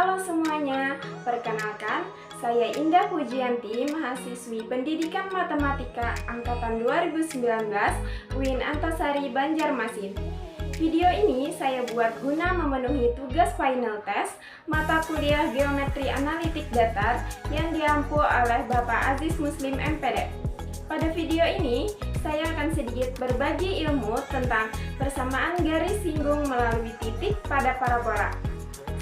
Halo semuanya, perkenalkan, saya Indah Pujianti, mahasiswi Pendidikan Matematika Angkatan 2019, UIN Antasari, Banjarmasin. Video ini saya buat guna memenuhi tugas final test mata kuliah Geometri Analitik Datar yang diampu oleh Bapak Aziz Muslim MPD. Pada video ini, saya akan sedikit berbagi ilmu tentang persamaan garis singgung melalui titik pada parabola.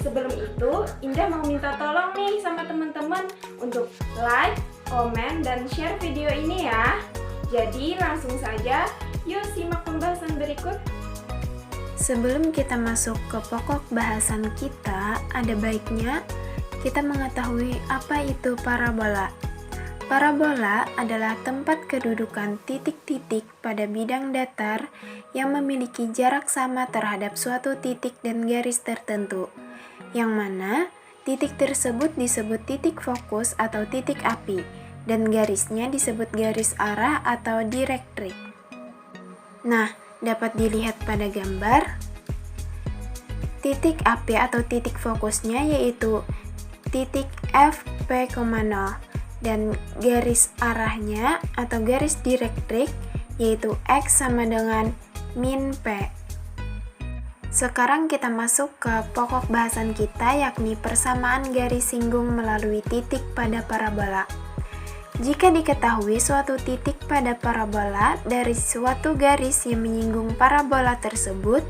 Sebelum itu, Indah mau minta tolong nih sama teman-teman untuk like, komen, dan share video ini ya. Jadi langsung saja, yuk simak pembahasan berikut. Sebelum kita masuk ke pokok bahasan kita, ada baiknya kita mengetahui apa itu parabola. Parabola adalah tempat kedudukan titik-titik pada bidang datar yang memiliki jarak sama terhadap suatu titik dan garis tertentu, yang mana titik tersebut disebut titik fokus atau titik api, dan garisnya disebut garis arah atau direktrik. Nah, dapat dilihat pada gambar. Titik api atau titik fokusnya yaitu titik F,P,0 dan garis arahnya atau garis direktrik yaitu X sama dengan min P. Sekarang kita masuk ke pokok bahasan kita, yakni persamaan garis singgung melalui titik pada parabola. Jika diketahui suatu titik pada parabola dari suatu garis yang menyinggung parabola tersebut,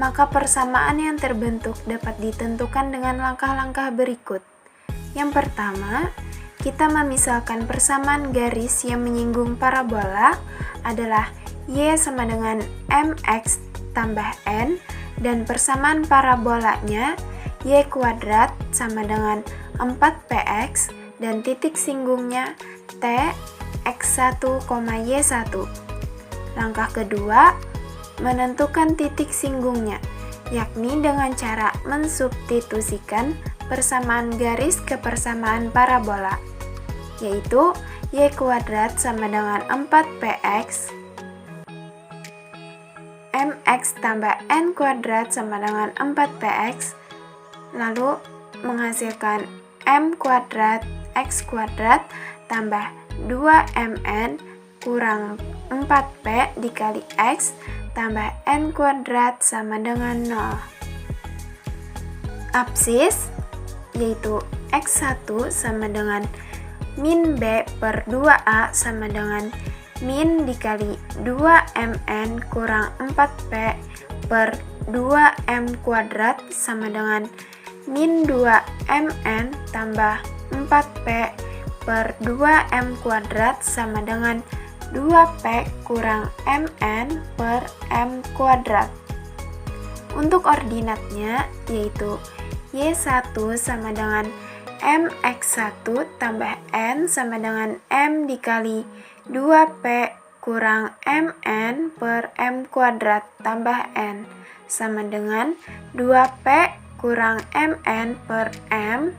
maka persamaan yang terbentuk dapat ditentukan dengan langkah-langkah berikut. Yang pertama, kita memisalkan persamaan garis yang menyinggung parabola adalah Y sama dengan MX tambah N, dan persamaan parabolanya Y kuadrat sama dengan 4PX dan titik singgungnya T X1, Y1. Langkah kedua, menentukan titik singgungnya, yakni dengan cara mensubstitusikan persamaan garis ke persamaan parabola, yaitu Y kuadrat sama dengan 4PX MX tambah N kuadrat sama dengan 4PX, lalu menghasilkan M kuadrat X kuadrat tambah 2MN kurang 4P dikali X tambah N kuadrat sama dengan 0. Absis yaitu X1 sama dengan min B per 2A sama dengan min dikali 2MN kurang 4P per 2M kuadrat sama dengan min 2MN tambah 4P per 2M kuadrat sama dengan 2P kurang MN per M kuadrat. Untuk ordinatnya yaitu Y1 sama dengan MX1 tambah N sama dengan M dikali 2P kurang MN per M kuadrat tambah N sama dengan 2P kurang MN per M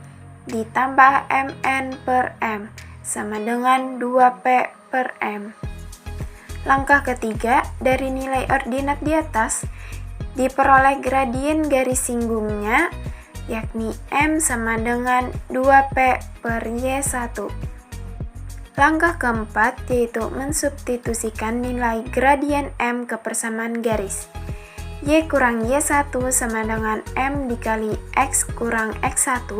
ditambah MN per M sama dengan 2P per M. Langkah ketiga, dari nilai ordinat di atas diperoleh gradien garis singgungnya, yakni M sama dengan 2P per Y1. Langkah keempat yaitu mensubstitusikan nilai gradien M ke persamaan garis. Y kurang Y1 sama dengan M dikali X kurang X1.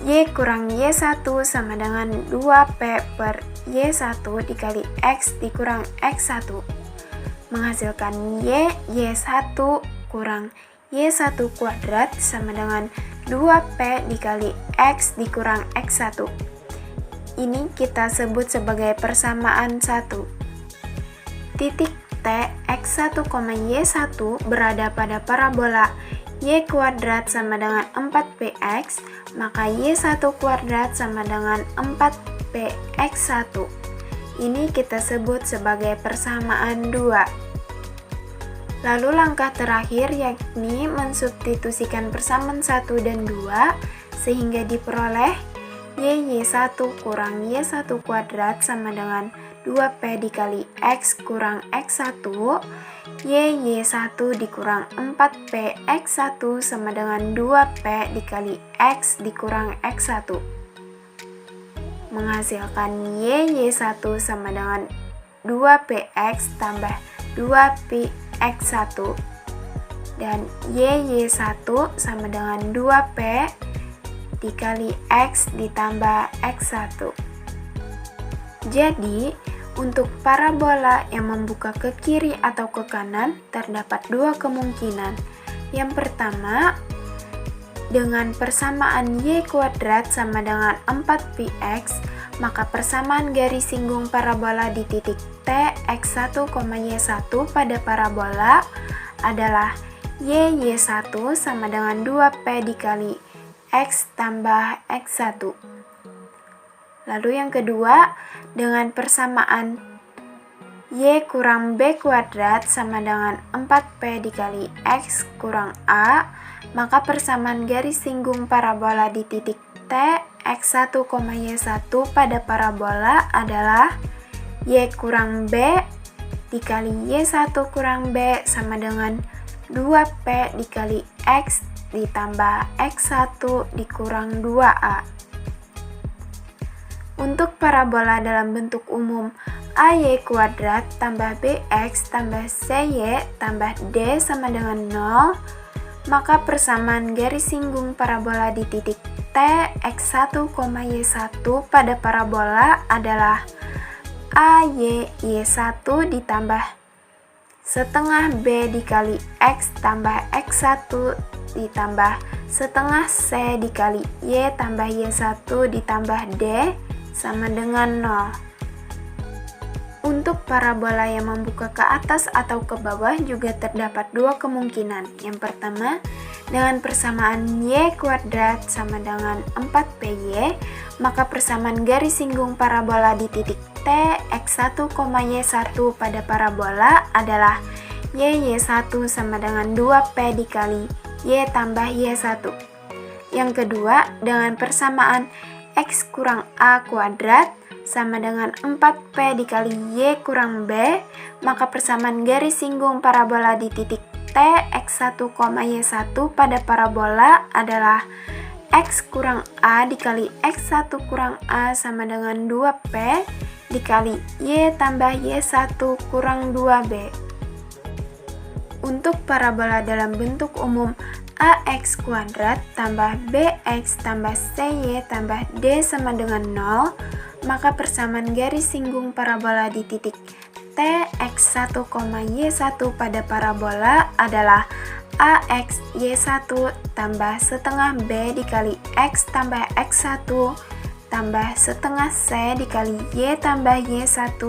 Y kurang Y1 sama dengan 2P per Y1 dikali X dikurang X1. Menghasilkan Y1 kurang Y1 kuadrat sama dengan 2P dikali X dikurang X1. Ini kita sebut sebagai persamaan 1. Titik T X1, Y1 berada pada parabola Y kuadrat sama dengan 4PX, maka Y1 kuadrat sama dengan 4PX1. Ini kita sebut sebagai persamaan 2. Lalu langkah terakhir yakni mensubstitusikan persamaan 1 dan 2 sehingga diperoleh Y1 kurang Y1 kuadrat sama dengan 2P dikali X kurang X1, Y1 dikurang 4P X1 sama dengan 2P dikali X dikurang X1. Menghasilkan Y1 sama dengan 2PX tambah 2Pi X1 dan Y1 sama dengan 2P dikali X ditambah X1. Jadi, untuk parabola yang membuka ke kiri atau ke kanan, terdapat dua kemungkinan. Yang pertama, dengan persamaan Y kuadrat sama dengan 4Px, maka persamaan garis singgung parabola di titik T, X1, Y1 pada parabola adalah Y1 sama dengan 2P dikali X tambah X1. Lalu yang kedua, dengan persamaan Y kurang B kuadrat sama dengan 4P dikali X kurang A, maka persamaan garis singgung parabola di titik T, X1, Y1 pada parabola adalah Y kurang B dikali Y1 kurang B sama dengan 2P dikali X ditambah X1 dikurang 2A. Untuk parabola dalam bentuk umum AY kuadrat tambah BX tambah CY tambah D sama dengan 0, maka persamaan garis singgung parabola di titik T, X1, Y1 pada parabola adalah AY Y1 ditambah setengah B dikali X tambah X1 ditambah setengah C dikali Y tambah Y1 ditambah D sama dengan 0. Untuk parabola yang membuka ke atas atau ke bawah juga terdapat dua kemungkinan. Yang pertama, dengan persamaan Y kuadrat sama dengan 4PY, maka persamaan garis singgung parabola di titik T, X1, Y1 pada parabola adalah Y1 sama dengan 2P dikali Y tambah Y1. Yang kedua, dengan persamaan X kurang A kuadrat sama dengan 4P dikali Y kurang B, maka persamaan garis singgung parabola di titik T, X1, Y1 pada parabola adalah X kurang A dikali X1 kurang A sama dengan 2P dikali Y tambah Y1 kurang 2B. Untuk parabola dalam bentuk umum AX kuadrat tambah BX tambah CY tambah D sama dengan 0, maka persamaan garis singgung parabola di titik T, X1, Y1 pada parabola adalah AX Y1 tambah setengah B dikali X tambah X1 tambah setengah C dikali Y tambah Y1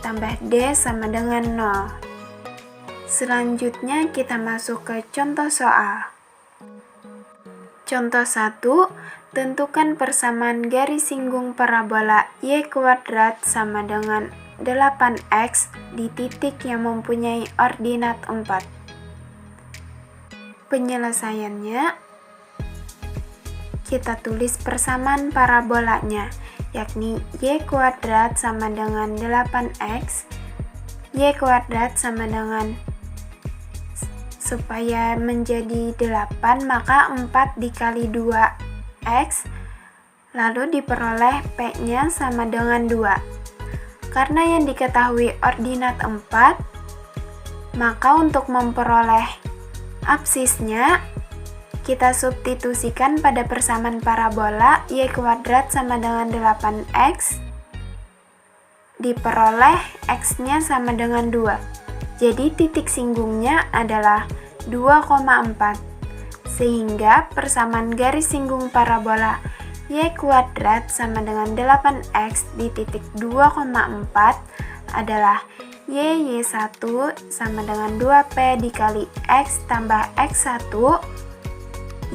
tambah D sama dengan 0. Selanjutnya kita masuk ke contoh soal. Contoh 1, tentukan persamaan garis singgung parabola Y kuadrat sama dengan 8X di titik yang mempunyai ordinat 4. Penyelesaiannya, kita tulis persamaan parabolanya, yakni Y kuadrat sama dengan 8X, Y kuadrat sama dengan, supaya menjadi 8 maka 4 dikali 2X, lalu diperoleh P-nya sama dengan 2. Karena yang diketahui ordinat 4, maka untuk memperoleh absisnya, kita substitusikan pada persamaan parabola Y kuadrat sama dengan 8X, diperoleh X-nya sama dengan 2. Jadi titik singgungnya adalah 2,4, sehingga persamaan garis singgung parabola Y kuadrat sama dengan 8X di titik 2,4 adalah Y1 sama dengan 2P dikali X tambah X1,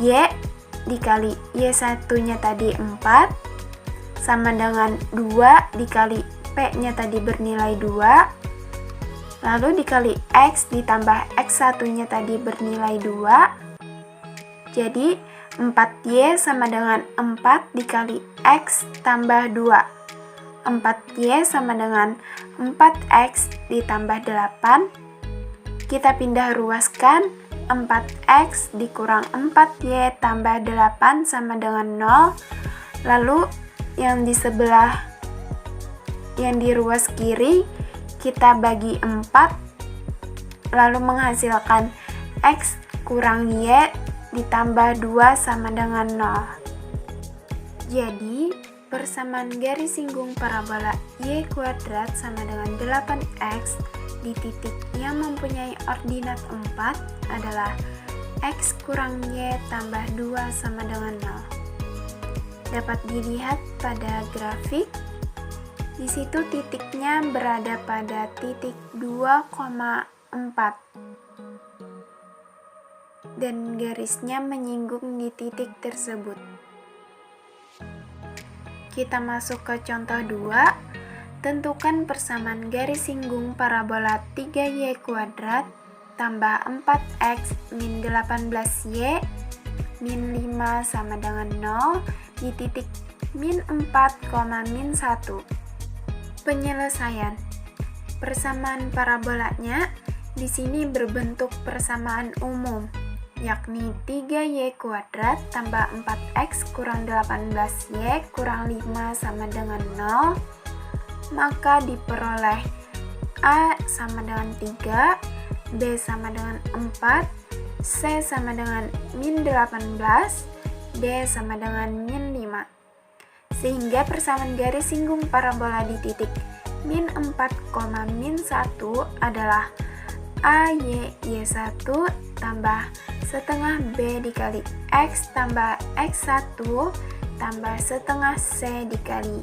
Y dikali Y1 nya tadi 4, sama dengan 2 dikali P nya tadi bernilai 2, lalu dikali X ditambah X1 nya tadi bernilai 2, jadi 4Y sama dengan 4 dikali X tambah 2. 4Y sama dengan 4X ditambah 8. Kita pindah ruaskan, 4X dikurang 4Y tambah 8 sama dengan 0. Lalu yang di sebelah, yang di ruas kiri, kita bagi 4, lalu menghasilkan X kurang Y ditambah 2 sama dengan 0. Jadi, persamaan garis singgung parabola Y kuadrat sama dengan 8X di titik yang mempunyai ordinat 4 adalah X kurang Y tambah 2 sama dengan 0. Dapat dilihat pada grafik, di situ titiknya berada pada titik 2,4 dan garisnya menyinggung di titik tersebut. Kita masuk ke contoh 2. Tentukan persamaan garis singgung parabola 3Y kuadrat tambah 4X min 18Y min 5 sama dengan 0 di titik min 4, min 1. Penyelesaian. Persamaan parabolanya di sini berbentuk persamaan umum, yakni 3Y kuadrat tambah 4X kurang 18Y kurang 5 sama dengan 0, maka diperoleh A sama dengan 3, B sama dengan 4, C sama dengan min 18, D sama dengan min 5. Sehingga persamaan garis singgung parabola di titik min 4, min 1 adalah AY Y1 tambah setengah B dikali X tambah X1 tambah setengah C dikali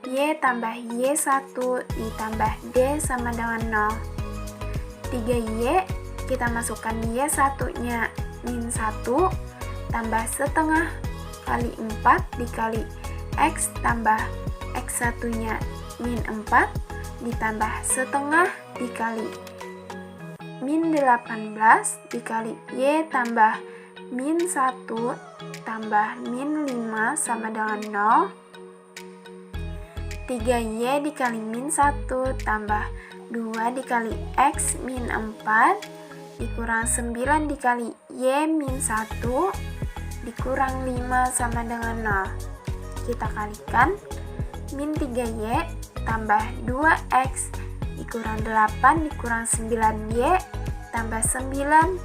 Y tambah Y1 ditambah D sama dengan 0. 3Y kita masukkan Y1 nya min 1 tambah setengah kali 4 dikali X tambah X1 nya min 4 ditambah setengah dikali min 18 dikali Y tambah min 1 tambah min 5 sama dengan 0. 3Y dikali min 1 tambah 2 dikali X min 4 dikurang 9 dikali Y min 1 dikurang 5 sama dengan 0. Kita kalikan, min 3Y tambah 2X dikurang 8 dikurang 9Y tambah 9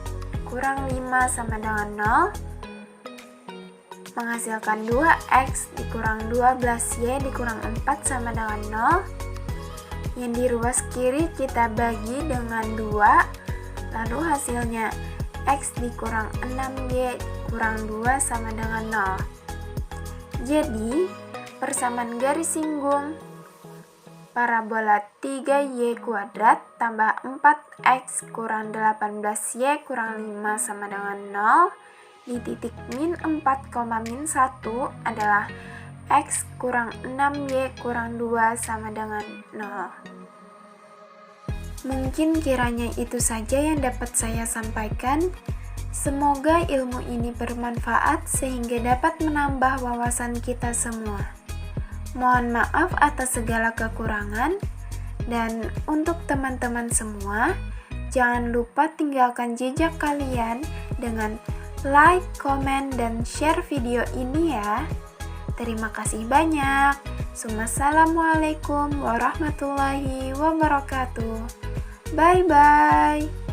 kurang 5 sama dengan 0, menghasilkan 2X dikurang 12Y dikurang 4 sama dengan 0. Yang di ruas kiri kita bagi dengan 2, lalu hasilnya X dikurang 6Y kurang 2 sama dengan 0. Jadi, persamaan garis singgung parabola 3Y kuadrat tambah 4X kurang 18Y kurang 5 sama dengan 0 di titik min 4, min 1 adalah X kurang 6Y kurang 2 sama dengan 0. Mungkin kiranya itu saja yang dapat saya sampaikan. Semoga ilmu ini bermanfaat sehingga dapat menambah wawasan kita semua. Mohon maaf atas segala kekurangan, dan untuk teman-teman semua, jangan lupa tinggalkan jejak kalian dengan like, komen, dan share video ini ya. Terima kasih banyak. Assalamualaikum warahmatullahi wabarakatuh. Bye-bye.